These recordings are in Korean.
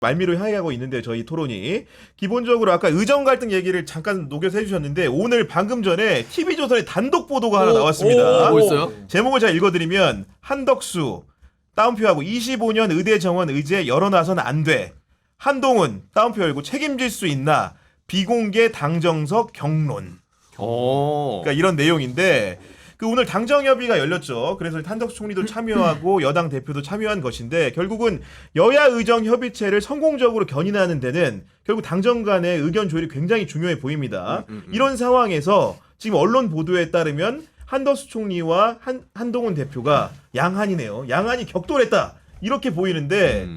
말미로 향해가고 있는데 저희 토론이 기본적으로 아까 의정 갈등 얘기를 잠깐 녹여서 해주셨는데 오늘 방금 전에 TV조선의 단독 보도가 하나 나왔습니다. 뭐 있어요? 제목을 잘 읽어드리면 한덕수 따옴표하고 25년 의대 정원 의제 열어놔선 안 돼. 한동훈 따옴표 열고 책임질 수 있나 비공개 당정석 경론. 그러니까 이런 내용인데 그 오늘 당정협의가 열렸죠. 그래서 한덕수 총리도 참여하고 여당 대표도 참여한 것인데 결국은 여야 의정 협의체를 성공적으로 견인하는 데는 결국 당정 간의 의견 조율이 굉장히 중요해 보입니다. 이런 상황에서 지금 언론 보도에 따르면 한덕수 총리와 한동훈 대표가 양한이네요. 양한이 격돌했다. 이렇게 보이는데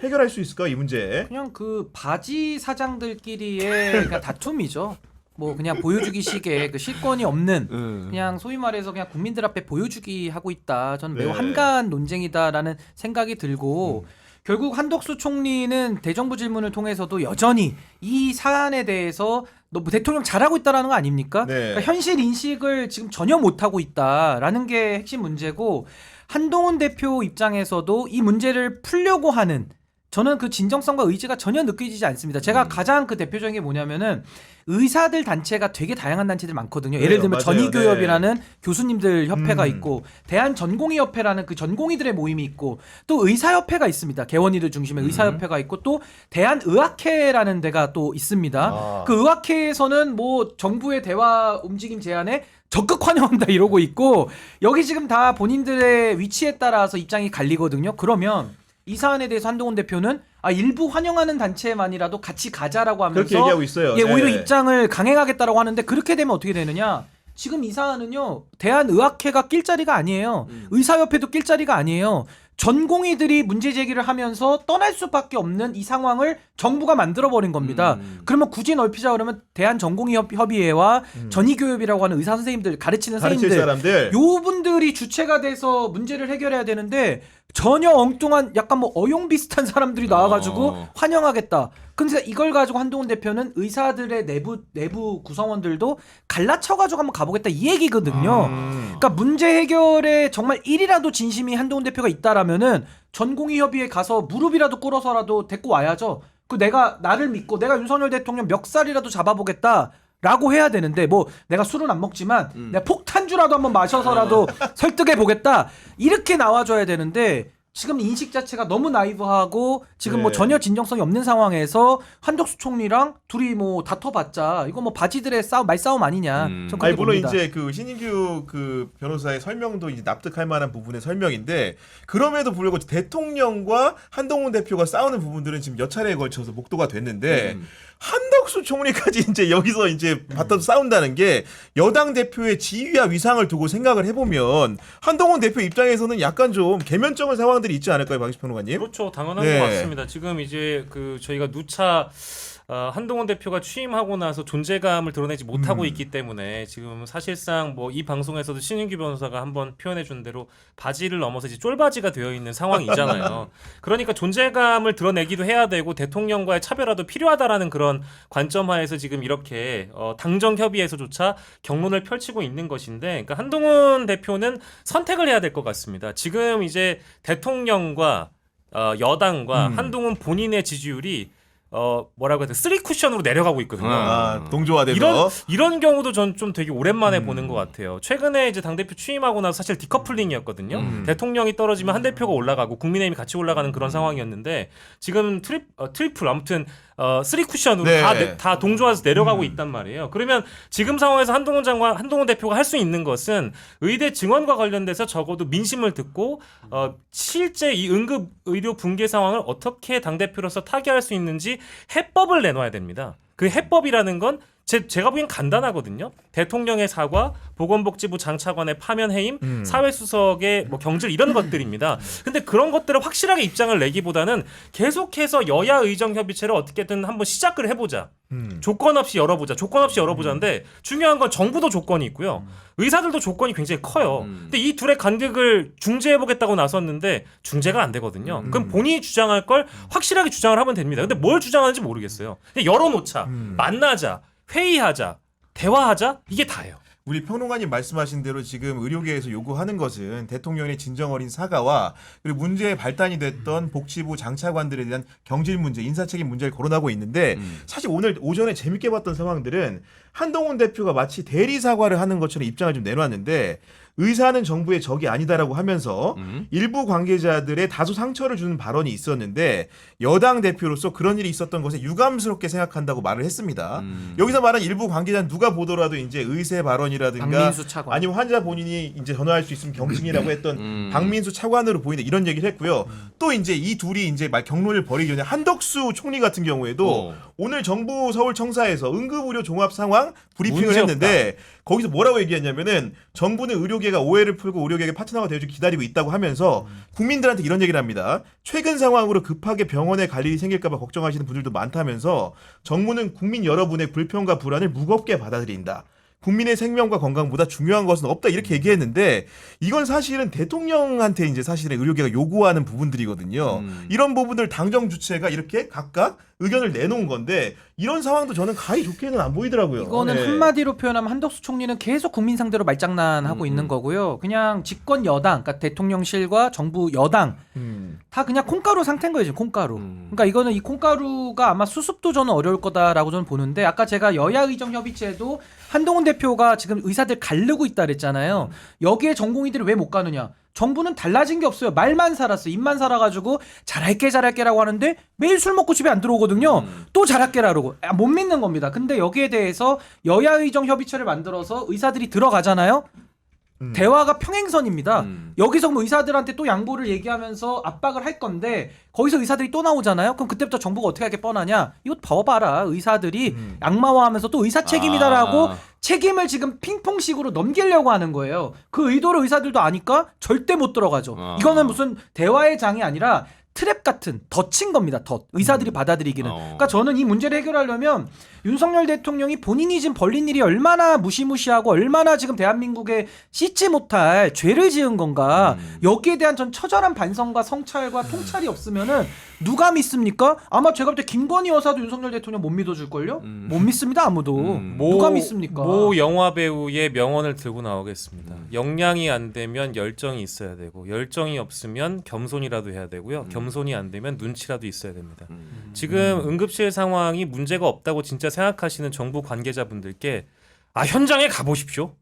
해결할 수 있을까 이 문제? 그냥 그 바지 사장들끼리의 그냥 다툼이죠. 뭐 그냥 보여주기식의 그 실권이 없는 그냥 소위 말해서 그냥 국민들 앞에 보여주기 하고 있다. 저는 매우 네. 한가한 논쟁이다라는 생각이 들고 결국 한덕수 총리는 대정부 질문을 통해서도 여전히 이 사안에 대해서 너 뭐 대통령 잘하고 있다라는 거 아닙니까? 네. 그러니까 현실 인식을 지금 전혀 못하고 있다라는 게 핵심 문제고 한동훈 대표 입장에서도 이 문제를 풀려고 하는 저는 그 진정성과 의지가 전혀 느껴지지 않습니다. 제가 가장 그 대표적인 게 뭐냐면은 의사들 단체가 되게 다양한 단체들 많거든요. 예를 들면 맞아요. 전의교협이라는 교수님들 협회가 있고 대한전공의협회라는 그 전공의들의 모임이 있고 또 의사협회가 있습니다. 개원이들 중심의 의사협회가 있고 또 대한의학회라는 데가 또 있습니다. 그 의학회에서는 뭐 정부의 대화 움직임 제안에 적극 환영한다 이러고 있고 여기 지금 다 본인들의 위치에 따라서 입장이 갈리거든요. 그러면 이 사안에 대해서 한동훈 대표는 일부 환영하는 단체만이라도 같이 가자라고 하면서 그렇게 얘기하고 있어요. 예, 오히려 네. 입장을 강행하겠다라고 하는데 그렇게 되면 어떻게 되느냐? 지금 이 사안은요. 대한의학회가 낄 자리가 아니에요. 의사협회도 낄 자리가 아니에요. 전공의들이 문제 제기를 하면서 떠날 수밖에 없는 이 상황을 정부가 만들어버린 겁니다. 그러면 굳이 넓히자 그러면 대한전공의협의회와 전의교협이라고 하는 의사 선생님들 가르치는 가르칠 선생님들 사람들 요 분들이 주체가 돼서 문제를 해결해야 되는데 전혀 엉뚱한 약간 뭐 어용 비슷한 사람들이 나와가지고 환영하겠다. 근데 이걸 가지고 한동훈 대표는 의사들의 내부 구성원들도 갈라쳐가지고 한번 가보겠다 이 얘기거든요. 그러니까 문제 해결에 정말 1이라도 진심이 한동훈 대표가 있다라면은 전공의협의회 가서 무릎이라도 꿇어서라도 데리고 와야죠. 그 내가 나를 믿고 내가 윤석열 대통령 멱살이라도 잡아보겠다. 라고 해야 되는데 뭐 내가 술은 안 먹지만 내가 폭탄주라도 한번 마셔서라도 설득해 보겠다 이렇게 나와줘야 되는데 지금 인식 자체가 너무 나이브하고 지금 뭐 네. 전혀 진정성이 없는 상황에서 한덕수 총리랑 둘이 뭐 다퉈봤자 이거 뭐 바지들의 말싸움 아니냐. 전 그렇게 아니 물론 봅니다. 이제 그 신인규 그 변호사의 설명도 이제 납득할 만한 부분의 설명인데 그럼에도 불구하고 대통령과 한동훈 대표가 싸우는 부분들은 지금 몇 차례에 걸쳐서 목도가 됐는데 한덕수 총리까지 이제 여기서 이제 받아서 싸운다는 게 여당 대표의 지위와 위상을 두고 생각을 해보면 한동훈 대표 입장에서는 약간 좀 개면적인 상황들이 있지 않을까요, 박식 평론가님? 그렇죠. 당연한 네. 것 같습니다. 지금 이제 그 저희가 누차 한동훈 대표가 취임하고 나서 존재감을 드러내지 못하고 있기 때문에 지금 사실상 뭐 이 방송에서도 신인규 변호사가 한번 표현해 준 대로 바지를 넘어서 이제 쫄바지가 되어 있는 상황이잖아요. 그러니까 존재감을 드러내기도 해야 되고 대통령과의 차별화도 필요하다라는 그런 관점 하에서 지금 이렇게 당정 협의에서조차 경론을 펼치고 있는 것인데 그러니까 한동훈 대표는 선택을 해야 될 것 같습니다. 지금 이제 대통령과 여당과 한동훈 본인의 지지율이 뭐라고 해야 돼? 3쿠션으로 내려가고 있거든요. 동조화돼서 이런 경우도 전 좀 되게 오랜만에 보는 것 같아요. 최근에 이제 당대표 취임하고 나서 사실 디커플링이었거든요. 대통령이 떨어지면 한 대표가 올라가고 국민의힘이 같이 올라가는 그런 상황이었는데 지금 트리플 아무튼 3쿠션으로 네. 다 동조해서 내려가고 있단 말이에요. 그러면 지금 상황에서 한동훈 대표가 할 수 있는 것은 의대 증원과 관련돼서 적어도 민심을 듣고 실제 이 응급 의료 붕괴 상황을 어떻게 당대표로서 타개할 수 있는지 해법을 내놔야 됩니다. 그 해법이라는 건 제가 보기엔 간단하거든요. 대통령의 사과, 보건복지부 장차관의 파면 해임, 사회수석의 뭐 경질 이런 것들입니다. 근데 그런 것들을 확실하게 입장을 내기보다는 계속해서 여야 의정협의체를 어떻게든 한번 시작을 해보자. 조건 없이 열어보자인데 중요한 건 정부도 조건이 있고요. 의사들도 조건이 굉장히 커요. 근데 이 둘의 간극을 중재해보겠다고 나섰는데 중재가 안 되거든요. 그럼 본인이 주장할 걸 확실하게 주장을 하면 됩니다. 근데 뭘 주장하는지 모르겠어요. 그냥 열어놓자, 만나자, 회의하자, 대화하자 이게 다예요. 우리 평론가님 말씀하신 대로 지금 의료계에서 요구하는 것은 대통령의 진정 어린 사과와 그리고 문제의 발단이 됐던 복지부 장차관들에 대한 경질 문제, 인사책임 문제를 거론하고 있는데 사실 오늘 오전에 재밌게 봤던 상황들은 한동훈 대표가 마치 대리 사과를 하는 것처럼 입장을 좀 내놨는데 의사는 정부의 적이 아니다라고 하면서 일부 관계자들의 다소 상처를 주는 발언이 있었는데 여당 대표로서 그런 일이 있었던 것에 유감스럽게 생각한다고 말을 했습니다. 여기서 말한 일부 관계자는 누가 보더라도 이제 의세 발언이라든가 박민수 차관. 아니면 환자 본인이 이제 전화할 수 있으면 경증이라고 했던 박민수 차관으로 보이는 이런 얘기를 했고요. 또 이제 이 둘이 이제 막 경론을 벌이기 전에 한덕수 총리 같은 경우에도 오늘 정부 서울청사에서 응급의료 종합 상황 브리핑을 문제 했는데 거기서 뭐라고 얘기했냐면은 정부는 의료계가 오해를 풀고 의료계의 파트너가 되어주기 기다리고 있다고 하면서 국민들한테 이런 얘기를 합니다. 최근 상황으로 급하게 병원에 갈 일이 생길까 봐 걱정하시는 분들도 많다면서 정부는 국민 여러분의 불평과 불안을 무겁게 받아들인다. 국민의 생명과 건강보다 중요한 것은 없다 이렇게 얘기했는데 이건 사실은 대통령한테 이제 사실은 의료계가 요구하는 부분들이거든요. 이런 부분들 당정 주체가 이렇게 각각 의견을 내놓은 건데 이런 상황도 저는 가히 좋게는 안 보이더라고요. 이거는 네. 한마디로 표현하면 한덕수 총리는 계속 국민 상대로 말장난하고 있는 거고요. 그냥 집권 여당, 그러니까 대통령실과 정부 여당 다 그냥 콩가루 상태인 거예요, 지금 콩가루. 그러니까 이거는 이 콩가루가 아마 수습도 저는 어려울 거다라고 저는 보는데 아까 제가 여야 의정 협의체도 한동훈 대표가 지금 의사들 가르고 있다 그랬잖아요. 여기에 전공의들이 왜 못 가느냐? 정부는 달라진 게 없어요. 말만 살았어. 입만 살아가지고 잘할게라고 하는데 매일 술 먹고 집에 안 들어오거든요. 또 잘할게라고. 못 믿는 겁니다. 근데 여기에 대해서 여야의정 협의체를 만들어서 의사들이 들어가잖아요. 대화가 평행선입니다. 여기서 뭐 의사들한테 또 양보를 얘기하면서 압박을 할 건데 거기서 의사들이 또 나오잖아요. 그럼 그때부터 정부가 어떻게 하게 뻔하냐? 이거 봐봐라. 의사들이 악마화하면서 또 의사 책임이다라고 책임을 지금 핑퐁식으로 넘기려고 하는 거예요. 그 의도를 의사들도 아니까 절대 못 들어가죠. 이거는 무슨 대화의 장이 아니라 트랩 같은 덫인 겁니다. 덫. 의사들이 받아들이기는. 그러니까 저는 이 문제를 해결하려면 윤석열 대통령이 본인이 지금 벌린 일이 얼마나 무시무시하고 얼마나 지금 대한민국에 씻지 못할 죄를 지은 건가. 여기에 대한 전 처절한 반성과 성찰과 통찰이 없으면은 누가 믿습니까? 아마 제가 볼 때 김건희 여사도 윤석열 대통령 못 믿어줄걸요? 못 믿습니다 아무도. 누가 믿습니까? 모 영화 배우의 명언을 들고 나오겠습니다. 역량이 안 되면 열정이 있어야 되고 열정이 없으면 겸손이라도 해야 되고요. 겸손이 안 되면 눈치라도 있어야 됩니다. 지금 응급실 상황이 문제가 없다고 진짜 생각하시는 정부 관계자분들께 현장에 가보십시오.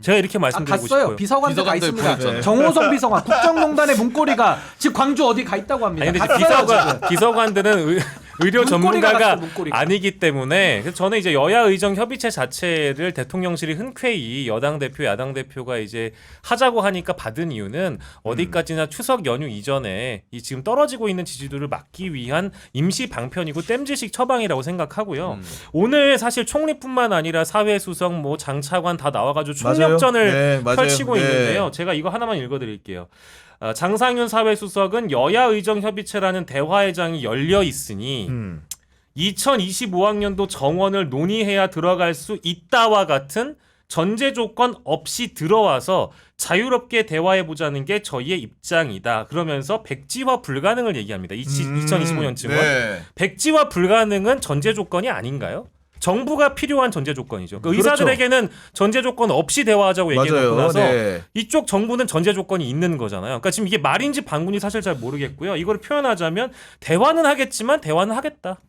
제가 이렇게 말씀드리고 갔어요. 싶어요. 비서관들 가 비서관들 있습니다. 보냈잖아요. 정호성 비서관, 국정농단의 문고리가 지금 광주 어디 가 있다고 합니다. 아니 근데 갔어요, 지금. 비서관들은 의료 문고리가 전문가가 갔어, 문고리가. 아니기 때문에 그래서 저는 이제 여야 의정 협의체 자체를 대통령실이 흔쾌히 여당 대표, 야당 대표가 이제 하자고 하니까 받은 이유는 어디까지나 추석 연휴 이전에 이 지금 떨어지고 있는 지지도를 막기 위한 임시 방편이고 땜질식 처방이라고 생각하고요. 오늘 사실 총리뿐만 아니라 사회수석, 뭐 장차관 다 나와가지고 총력전을 네, 맞아요. 펼치고 네. 있는데요. 제가 이거 하나만 읽어드릴게요. 장상윤 사회수석은 여야 의정협의체라는 대화회장이 열려 있으니 2025학년도 정원을 논의해야 들어갈 수 있다와 같은 전제 조건 없이 들어와서 자유롭게 대화해보자는 게 저희의 입장이다. 그러면서 백지화 불가능을 얘기합니다. 2025년 증원. 네. 백지화 불가능은 전제 조건이 아닌가요? 정부가 필요한 전제 조건이죠. 그러니까 그렇죠. 의사들에게는 전제 조건 없이 대화하자고 얘기해놓고 맞아요. 나서 네. 이쪽 정부는 전제 조건이 있는 거잖아요. 그러니까 지금 이게 말인지 방군이 사실 잘 모르겠고요. 이걸 표현하자면 대화는 하겠지만 대화는 하겠다.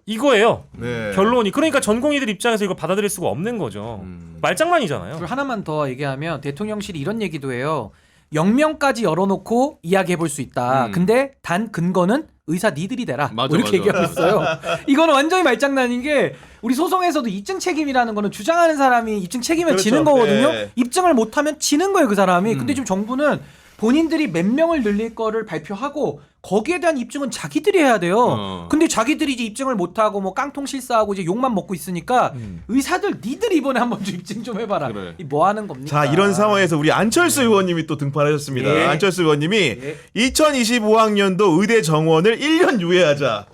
이거예요. 네. 결론이. 그러니까 전공의들 입장에서 이걸 받아들일 수가 없는 거죠. 말장난이잖아요. 그리고 하나만 더 얘기하면 대통령실이 이런 얘기도 해요. 영명까지 열어놓고 이야기해볼 수 있다. 근데 단 근거는 의사 니들이 대라. 맞아, 뭐 이렇게 맞아. 얘기하고 있어요. 이거는 완전히 말장난인 게 우리 소송에서도 입증 책임이라는 거는 주장하는 사람이 입증 책임을 그렇죠. 지는 거거든요. 네. 입증을 못하면 지는 거예요, 그 사람이. 근데 지금 정부는 본인들이 몇 명을 늘릴 거를 발표하고 거기에 대한 입증은 자기들이 해야 돼요. 근데 자기들이 이제 입증을 못하고 뭐 깡통 실사하고 이제 욕만 먹고 있으니까 의사들 니들 이번에 한번 좀 입증 좀 해봐라. 그래. 이 뭐 하는 겁니까? 자, 이런 상황에서 우리 안철수 의원님이 또 등판하셨습니다. 예. 안철수 의원님이 예. 2025학년도 의대 정원을 1년 유예하자.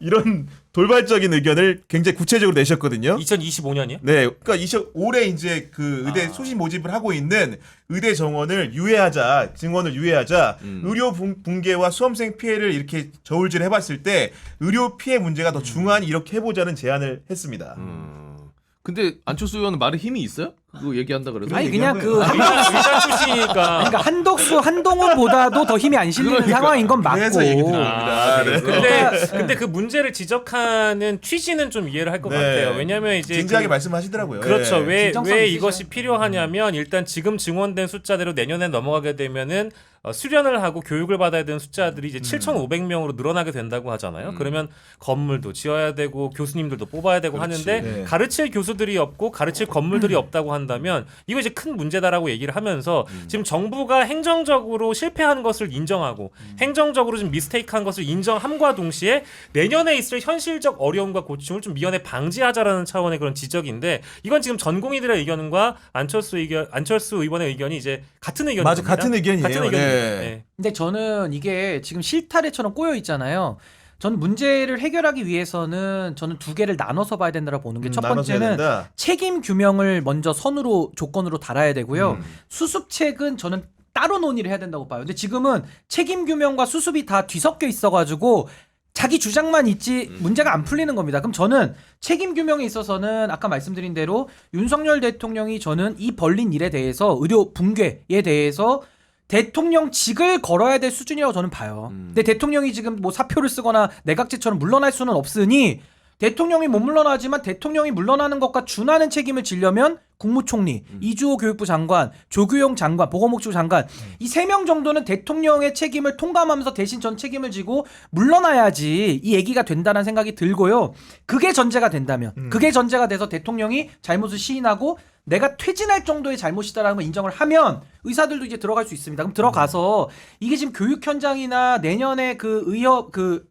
이런 돌발적인 의견을 굉장히 구체적으로 내셨거든요. 2025년이요? 네, 그러니까 올해 이제 그 의대 수시 모집을 하고 있는 의대 정원을 유예하자, 증원을 유예하자, 의료 붕괴와 수험생 피해를 이렇게 저울질 해봤을 때 의료 피해 문제가 더 중한 이렇게 해보자는 제안을 했습니다. 근데 안철수 의원은 말에 힘이 있어요? 그거 얘기한다 그래서. 아니 그냥 그 의사 출신이니까. 그러니까 한덕수 한동훈보다도 더 힘이 안 실리는 그러니까. 상황인 건 맞고. 그래서 얘기 드립니다. 네. 근데 그 문제를 지적하는 취지는 좀 이해를 할 것 네. 같아요. 왜냐하면 이제 진지하게 말씀하시더라고요. 그렇죠. 네. 진정성 왜 있으셔. 이것이 필요하냐면 일단 지금 증원된 숫자대로 내년에 넘어가게 되면은 수련을 하고 교육을 받아야 되는 숫자들이 이제 7,500명으로 늘어나게 된다고 하잖아요. 그러면 건물도 지어야 되고 교수님들도 뽑아야 되고 그렇지. 하는데 네. 가르칠 교수들이 없고 가르칠 건물들이 없다고 한다면 이거 이제 큰 문제다라고 얘기를 하면서 지금 정부가 행정적으로 실패한 것을 인정하고 행정적으로 좀 미스테이크한 것을 인정함과 동시에 내년에 있을 현실적 어려움과 고충을 좀 미연에 방지하자라는 차원의 그런 지적인데 이건 지금 전공의들의 의견과 안철수 의원의 의견이 이제 같은 의견입니다. 맞아, 같은 의견이에요. 같은 의견입니다. 네. 네. 근데 저는 이게 지금 실타래처럼 꼬여 있잖아요. 전 문제를 해결하기 위해서는 저는 두 개를 나눠서 봐야 된다고 보는 게 첫 나눠서 해야 번째는 된다. 책임 규명을 먼저 선으로 조건으로 달아야 되고요. 수습책은 저는 따로 논의를 해야 된다고 봐요. 근데 지금은 책임 규명과 수습이 다 뒤섞여 있어가지고 자기 주장만 있지 문제가 안 풀리는 겁니다. 그럼 저는 책임 규명에 있어서는 아까 말씀드린 대로 윤석열 대통령이 저는 이 벌린 일에 대해서 의료 붕괴에 대해서 대통령직을 걸어야 될 수준이라고 저는 봐요. 근데 대통령이 지금 뭐 사표를 쓰거나 내각제처럼 물러날 수는 없으니 대통령이 못 물러나지만 대통령이 물러나는 것과 준하는 책임을 지려면 국무총리, 이주호 교육부 장관, 조규용 장관, 보건복지부 장관 이 3명 정도는 대통령의 책임을 통감하면서 대신 전 책임을 지고 물러나야지 이 얘기가 된다는 생각이 들고요. 그게 전제가 된다면 그게 전제가 돼서 대통령이 잘못을 시인하고 내가 퇴진할 정도의 잘못이다라는 걸 인정을 하면 의사들도 이제 들어갈 수 있습니다. 그럼 들어가서 이게 지금 교육 현장이나 내년에 그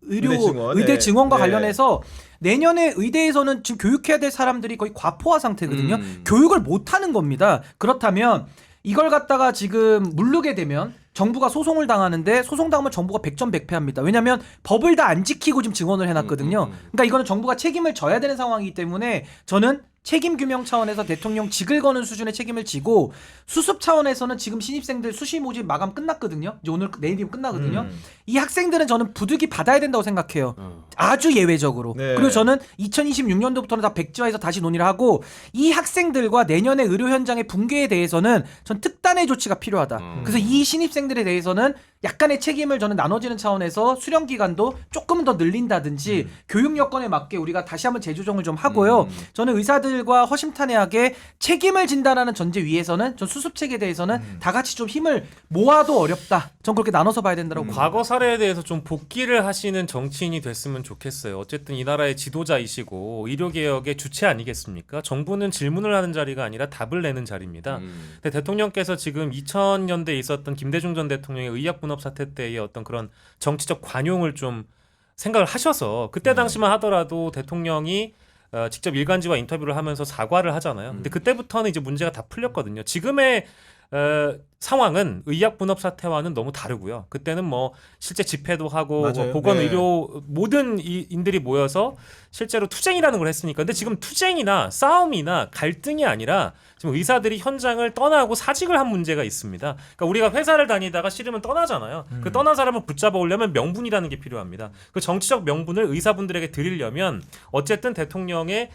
의대 증원과 네. 관련해서 내년에 의대에서는 지금 교육해야 될 사람들이 거의 과포화 상태거든요. 교육을 못 하는 겁니다. 그렇다면 이걸 갖다가 지금 물르게 되면 정부가 소송을 당하는데 소송 당하면 정부가 100점100패합니다. 왜냐하면 법을 다 안 지키고 지금 증언을 해놨거든요. 그러니까 이거는 정부가 책임을 져야 되는 상황이기 때문에 저는 책임 규명 차원에서 대통령 직을 거는 수준의 책임을 지고 수습 차원에서는 지금 신입생들 수시 모집 마감 끝났거든요. 이제 오늘 내일이면 끝나거든요. 이 학생들은 저는 부득이 받아야 된다고 생각해요. 아주 예외적으로. 네. 그리고 저는 2026년도부터는 다 백지화해서 다시 논의를 하고 이 학생들과 내년의 의료 현장의 붕괴에 대해서는 전 특단의 조치가 필요하다. 그래서 이 신입생들에 대해서는 약간의 책임을 저는 나눠지는 차원에서 수련 기간도 조금 더 늘린다든지 교육 여건에 맞게 우리가 다시 한번 재조정을 좀 하고요. 저는 의사들과 허심탄회하게 책임을 진다라는 전제 위에서는 전 수습책에 대해서는 다 같이 좀 힘을 모아도 어렵다. 전 그렇게 나눠서 봐야 된다고 봅니다. 과거 사례에 대해서 좀 복귀를 하시는 정치인이 됐으면 좋겠어요. 어쨌든 이 나라의 지도자이시고 의료개혁의 주체 아니겠습니까? 정부는 질문을 하는 자리가 아니라 답을 내는 자리입니다. 근데 대통령께서 지금 2000년대에 있었던 김대중 전 대통령의 의약분업 사태 때의 어떤 그런 정치적 관용을 좀 생각을 하셔서 그때 당시만 하더라도 대통령이 직접 일간지와 인터뷰를 하면서 사과를 하잖아요. 근데 그때부터는 이제 문제가 다 풀렸거든요. 지금의 상황은 의약분업 사태와는 너무 다르고요. 그때는 뭐 실제 집회도 하고 맞아요. 보건의료 모든 인들이 모여서 실제로 투쟁이라는 걸 했으니까. 근데 지금 투쟁이나 싸움이나 갈등이 아니라 지금 의사들이 현장을 떠나고 사직을 한 문제가 있습니다. 그러니까 우리가 회사를 다니다가 싫으면 떠나잖아요. 그 떠난 사람을 붙잡아 오려면 명분이라는 게 필요합니다. 그 정치적 명분을 의사분들에게 드리려면 어쨌든 대통령의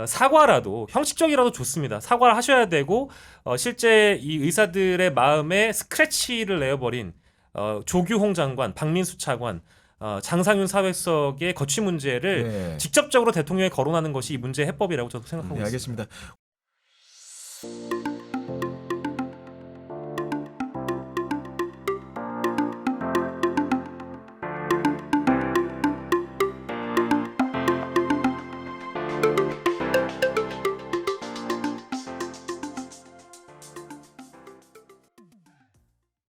사과라도 형식적이라도 좋습니다. 사과를 하셔야 되고 실제 이 의사들의 마음에 스크래치를 내어버린 조규홍 장관, 박민수 차관, 장상윤 사회석의 거취 문제를 네. 직접적으로 대통령에 거론하는 것이 이 문제의 해법이라고 저도 생각하고 네, 있습니다. 알겠습니다.